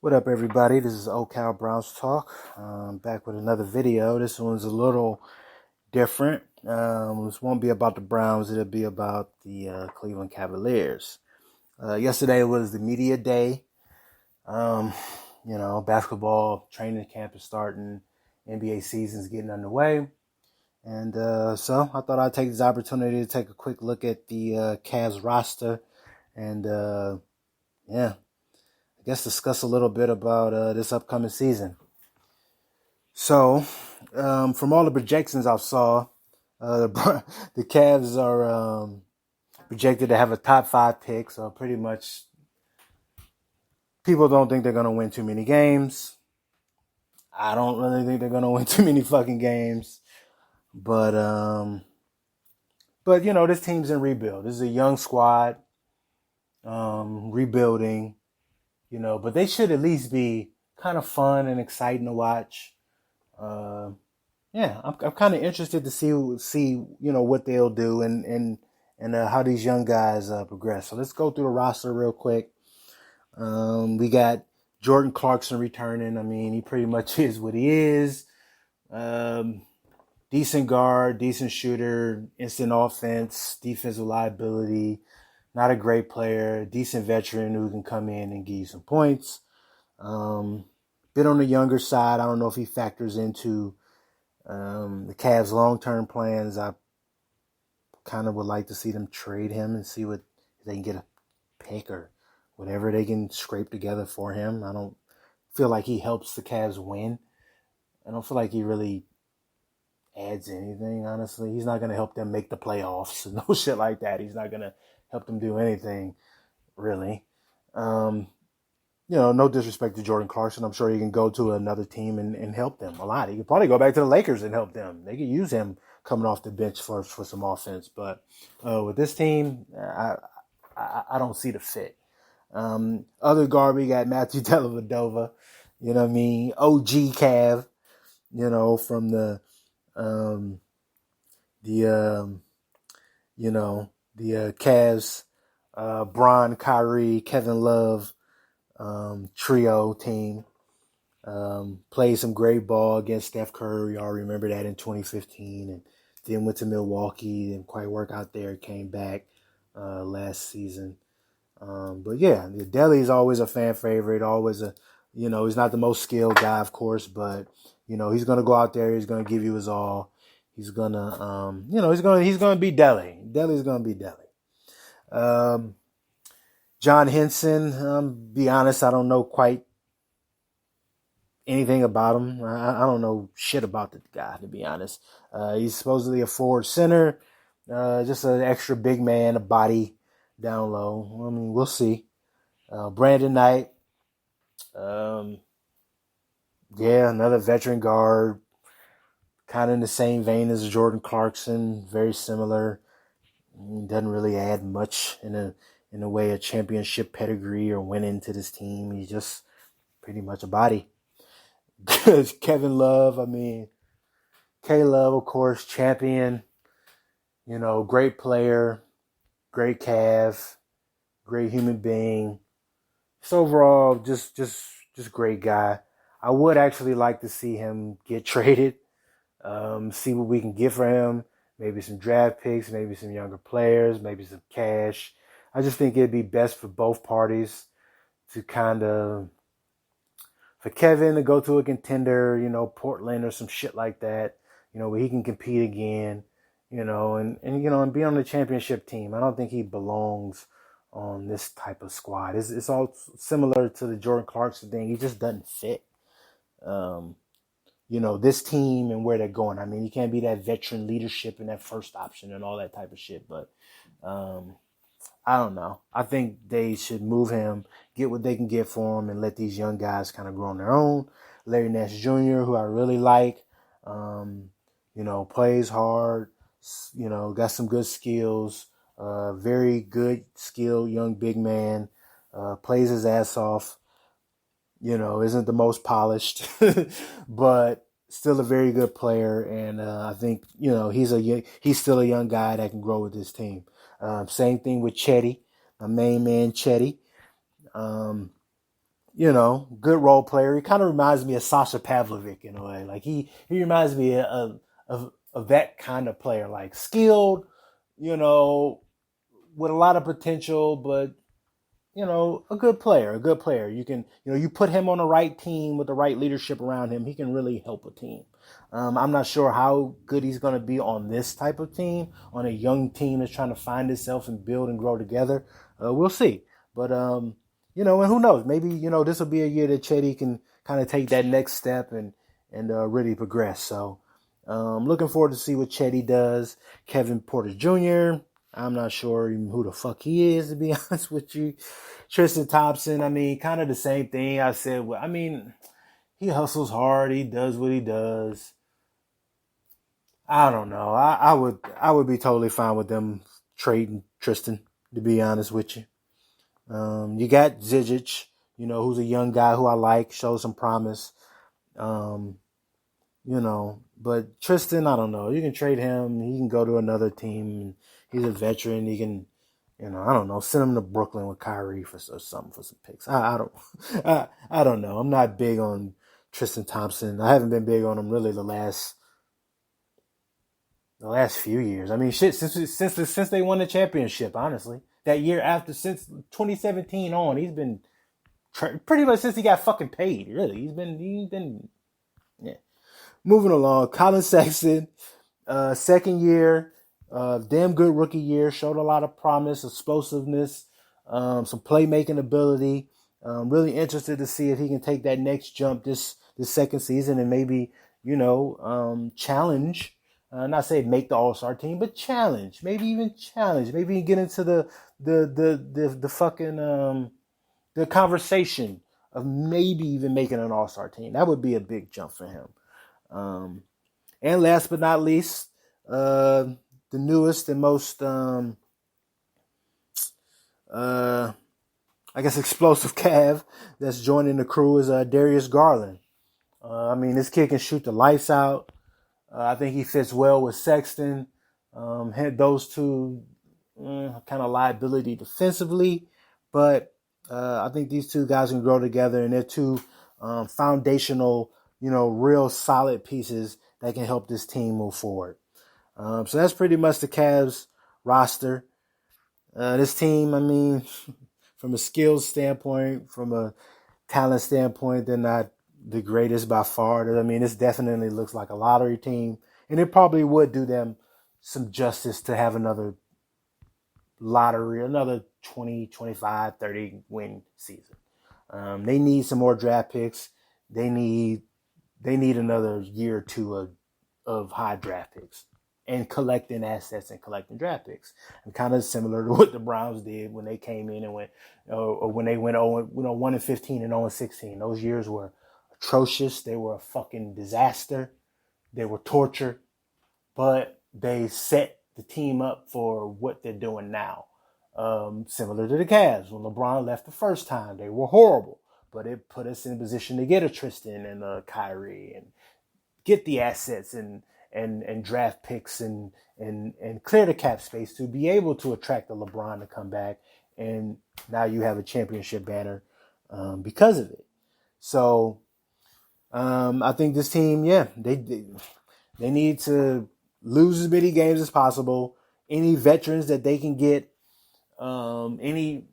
What up, everybody? This is Cal Browns Talk. Back with another video. This one's a little different. This won't be about the Browns. It'll be about the Cleveland Cavaliers. Yesterday was the media day. Basketball training camp is starting. NBA season's getting underway. And so I thought I'd take this opportunity to take a quick look at the Cavs roster and, I guess discuss a little bit about this upcoming season. So, from all the projections I saw, the Cavs are projected to have a top 5 pick. So pretty much, people don't think they're gonna win too many games. I don't really think they're gonna win too many fucking games. But this team's in rebuild. This is a young squad, rebuilding. But they should at least be kind of fun and exciting to watch. I'm kind of interested to see what they'll do and how these young guys progress. So let's go through the roster real quick. We got Jordan Clarkson returning. I mean, he pretty much is what he is. Decent guard, decent shooter, instant offense, defensive liability. Not a great player, decent veteran who can come in and give you some points. Bit on the younger side. I don't know if he factors into the Cavs' long-term plans. I kind of would like to see them trade him and see what if they can get a pick or whatever they can scrape together for him. I don't feel like he helps the Cavs win. I don't feel like he really adds anything, honestly. He's not going to help them make the playoffs and no shit like that. He's not going to help them do anything, really. No disrespect to Jordan Clarkson. I'm sure he can go to another team and help them a lot. He could probably go back to the Lakers and help them. They could use him coming off the bench for some offense. But with this team, I don't see the fit. Other guard, we got Matthew Dellavedova. You know what I mean? OG Cav. From the Cavs, Bron, Kyrie, Kevin Love trio team. Played some great ball against Steph Curry. Y'all remember that in 2015. And then went to Milwaukee. Didn't quite work out there. Came back last season. But yeah, Delly is always a fan favorite. Always he's not the most skilled guy, of course, but he's gonna go out there. He's gonna give you his all. He's gonna, he's gonna be Delly. Delly's gonna be Delly. John Henson, be honest, I don't know quite anything about him. I don't know shit about the guy, to be honest. He's supposedly a forward center, just an extra big man, a body down low. I mean, we'll see. Brandon Knight, another veteran guard, kind of in the same vein as Jordan Clarkson, very similar. He doesn't really add much in a way of championship pedigree or winning to this team. He's just pretty much a body. Kevin Love, K-Love, of course, champion, great player, great Cav, great human being. So overall, just great guy. I would actually like to see him get traded, see what we can get for him. Maybe some draft picks, maybe some younger players, maybe some cash. I just think it'd be best for both parties to for Kevin to go to a contender, Portland or some shit like that, where he can compete again, and be on the championship team. I don't think he belongs on this type of squad. It's all similar to the Jordan Clarkson thing. He just doesn't fit. This team and where they're going. I mean, you can't be that veteran leadership and that first option and all that type of shit. But I don't know. I think they should move him, get what they can get for him, and let these young guys kind of grow on their own. Larry Nash Jr., who I really like, plays hard, got some good skills, very good skilled young big man, plays his ass off. Isn't the most polished, but still a very good player. And I think, he's still a young guy that can grow with this team. Same thing with Chetty, my main man Chetty. good role player. He kind of reminds me of Sasha Pavlovic in a way. Like he reminds me of that kind of player, like skilled, you know, with a lot of potential, but a good player, a good player. You can, you put him on the right team with the right leadership around him, he can really help a team. I'm not sure how good he's going to be on this type of team, on a young team that's trying to find itself and build and grow together. We'll see. But, and who knows? Maybe, this will be a year that Chetty can kind of take that next step and really progress. So, looking forward to see what Chetty does. Kevin Porter Jr., I'm not sure even who the fuck he is, to be honest with you. Tristan Thompson, I mean, kind of the same thing I said. I mean, he hustles hard. He does what he does. I don't know. I would be totally fine with them trading Tristan, to be honest with you. You got Zizic, who's a young guy who I like, shows some promise. But Tristan, I don't know. You can trade him. He can go to another team. He's a veteran. He can, I don't know, send him to Brooklyn with Kyrie or something for some picks. I don't, I don't know. I'm not big on Tristan Thompson. I haven't been big on him really the last few years. I mean, shit, since they won the championship, honestly, that year after, since 2017 on, he's been pretty much since he got fucking paid. Really, he's been, yeah. Moving along, Colin Sexton, second year, damn good rookie year, showed a lot of promise, explosiveness, some playmaking ability. Really interested to see if he can take that next jump this second season and maybe, challenge. Not say make the All-Star team, but challenge. Maybe even challenge. Maybe get into the fucking the conversation of maybe even making an All-Star team. That would be a big jump for him. And last but not least, the newest and most, I guess, explosive Cav that's joining the crew is Darius Garland. I mean, this kid can shoot the lights out. I think he fits well with Sexton. Had those two kind of liability defensively, but I think these two guys can grow together, and they're two foundational, real solid pieces that can help this team move forward. So that's pretty much the Cavs roster. This team, I mean, from a skills standpoint, from a talent standpoint, they're not the greatest by far. I mean, this definitely looks like a lottery team, and it probably would do them some justice to have another lottery, another 20, 25, 30 win season. They need some more draft picks. They need another year or two of high draft picks and collecting assets and collecting draft picks. And kind of similar to what the Browns did when they came in and went, or when they went 1-15 and 0-16. Those years were atrocious. They were a fucking disaster. They were torture, but they set the team up for what they're doing now. Similar to the Cavs. When LeBron left the first time, they were horrible, but it put us in a position to get a Tristan and a Kyrie and get the assets and draft picks and clear the cap space to be able to attract the LeBron to come back. And now you have a championship banner because of it. So I think this team, they need to lose as many games as possible. Any veterans that they can get, any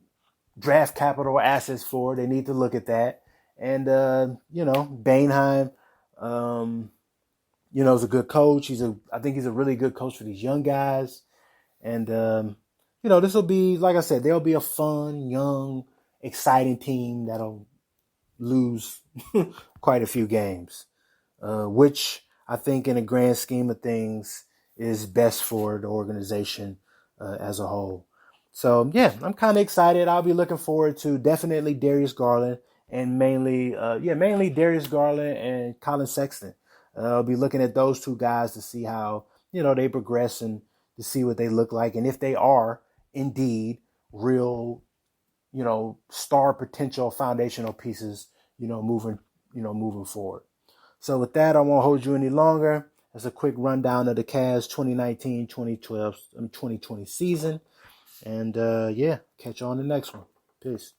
draft capital assets for, they need to look at that. And, Boeheim, is a good coach. I think he's a really good coach for these young guys. And, this will be, like I said, they'll be a fun, young, exciting team that'll lose quite a few games, which I think in the grand scheme of things is best for the organization as a whole. So, I'm kind of excited. I'll be looking forward to definitely Darius Garland and mainly Darius Garland and Colin Sexton. I'll be looking at those two guys to see how, they progress and to see what they look like. And if they are indeed real, star potential foundational pieces, moving forward. So with that, I won't hold you any longer. That's a quick rundown of the Cavs 2019, 2012, and 2020 season. And catch you on the next one. Peace.